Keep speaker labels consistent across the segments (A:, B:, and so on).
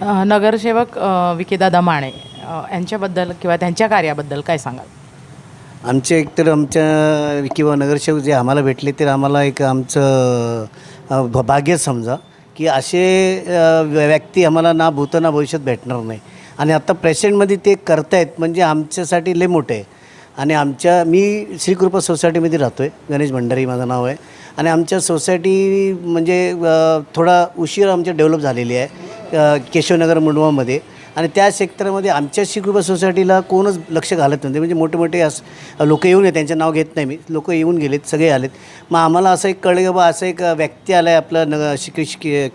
A: नगरसेवक विकीदादा माने यांच्याबद्दल किंवा त्यांच्या कार्याबद्दल काय सांगाल?
B: आमचे एकतर आमच्या किंवा नगरसेवक जे आम्हाला भेटले तर आम्हाला एक आमचं भाग्य समजा की असे व्यक्ती आम्हाला ना भूतं ना भविष्यात भेटणार नाही. आणि आत्ता प्रेझेंटमध्ये ते करतायत म्हणजे आमच्यासाठी लय मोठं आहे. आणि मी श्रीकृपा सोसायटीमध्ये राहतो आहे. गणेश भंडारी माझं नाव आहे. आणि आमच्या सोसायटी म्हणजे थोडा उशीर आमच्या डेव्हलप झालेली आहे केशवनगर मुंडवामध्ये. आणि त्या सेक्टरमध्ये आमच्या श्रीकृपा सोसायटीला कोणच लक्ष घालत नव्हते. म्हणजे मोठे मोठे लोक येऊन येत, त्यांचं नाव घेत नाही मी, लोक येऊन गेलेत, सगळे आलेत. मग आम्हाला असं एक कळलं की बा असं एक व्यक्ती आला आहे आपलं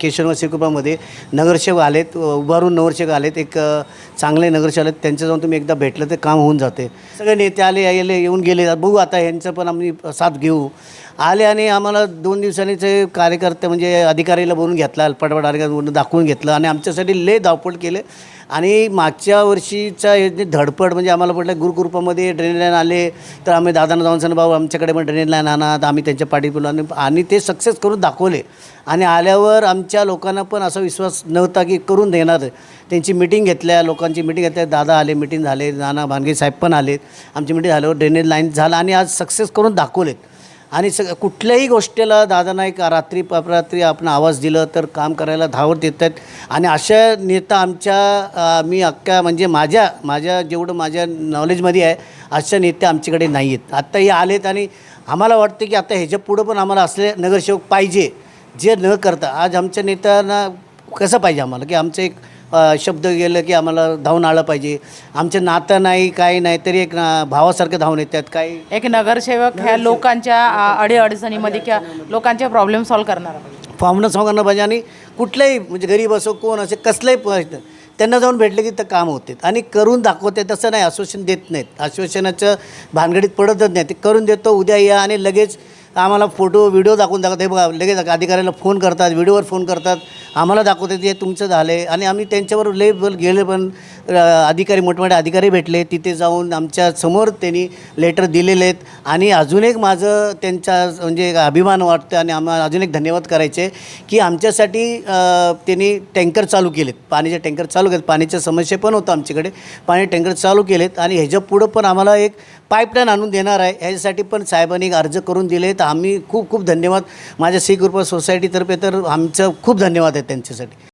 B: केशवनगर श्रीकृपामध्ये. नगरसेवक आलेत, उभारून नगरसेवक आलेत, एक चांगले नगरसेवक आलेत. त्यांच्या जाऊन तुम्ही एकदा भेटलं तर काम होऊन जाते. सगळे नेते आले येऊन गेले. बघू आता ह्यांचं पण आम्ही साथ घेऊ. आले आणि आम्हाला 2 दिवसांनी ते कार्यकर्ते म्हणजे अधिकारीला बोलून घेतला, पटपट अधिकारी दाखवून घेतलं आणि आमच्यासाठी लय धावपळ केले. आणि मागच्या वर्षीचा हे धडपड म्हणजे आम्हाला म्हटलं गुरुकृपामध्ये ड्रेनेज लाईन आले तर आम्ही दादांना जाऊन सांगितलं, भाऊ आमच्याकडे पण ड्रेनेज लाईन आणा. तर आम्ही त्यांच्या पाठी बोललो आणि ते सक्सेस करून दाखवले. आणि आल्यावर आमच्या लोकांना पण असा विश्वास नव्हता की करून देणार. त्यांची मिटिंग घेतल्या, लोकांची मिटिंग घेतल्या, दादा आले, मिटिंग झाले, नाना भानगे साहेब पण आलेत. आमची मिटिंग झाल्यावर ड्रेनेज लाईन झालं आणि आज सक्सेस करून दाखवलेत. आणि कुठल्याही गोष्टीला दादांना एक रात्री अपरात्री आपण आवाज दिलं तर काम करायला धावत येत आहेत. आणि अशा नेता मी अख्ख्या म्हणजे माझ्या जेवढं माझ्या नॉलेजमध्ये आहे अशा नेते आमच्याकडे नाही आहेत. आत्ता हे आलेत आणि आम्हाला वाटतं की आता ह्याच्या पुढं पण आम्हाला असले नगरसेवक पाहिजे जे न करता. आज आमच्या नेत्यांना कसं पाहिजे आम्हाला की आमचं एक शब्द गेलं की आम्हाला धावून आलं पाहिजे. आमचं नातं नाही काही नाही तरी एक भावासारखं धावून येतात. काही
A: एक नगरसेवक ह्या लोकांच्या अडीअडचणीमध्ये किंवा लोकांचे प्रॉब्लेम सॉल्व्ह करणार
B: फॉर्मनं सांगणं पाहिजे. आणि कुठल्याही म्हणजे गरीब असो कोण असे कसलंही त्यांना जाऊन भेटले की तर काम होते आणि करून दाखवते. तसं नाही आश्वासन देत नाहीत, आश्वासनाचं भानगडीत पडतच नाही. ते करून देतो, उद्या या आणि लगेच आम्हाला व्हिडिओ दाखवून दाखवत. हे बघा लगेच अधिकाऱ्याला फोन करतात, व्हिडिओवर फोन करतात, आम्हाला दाखवतात हे तुमचं झालं आहे. आणि आम्ही त्यांच्यावर लेबल गेले पण अधिकारी मोठमोठे अधिकारी भेटले. तिथे जाऊन आमच्या समोर त्यांनी लेटर दिलेले आहेत. आणि अजून एक माझं त्यांचा म्हणजे अभिमान वाटतं आणि आम्हाला अजून एक धन्यवाद करायचे की आमच्यासाठी त्यांनी टँकर चालू केलेत, पाण्याचे टँकर चालू केलेत. पाण्याच्या समस्या पण होतं आमच्याकडे, पाणी टँकर चालू केलेत. आणि ह्याच्या पुढं पण आम्हाला एक पाईपलाईन आणून देणार आहे. ह्याच्यासाठी पण साहेबांनी एक अर्ज करून दिले. तर आम्ही खूप खूप धन्यवाद माझ्या श्रीकृपा सोसायटीतर्फे तर आमचं खूप धन्यवाद आहे त्यांच्यासाठी.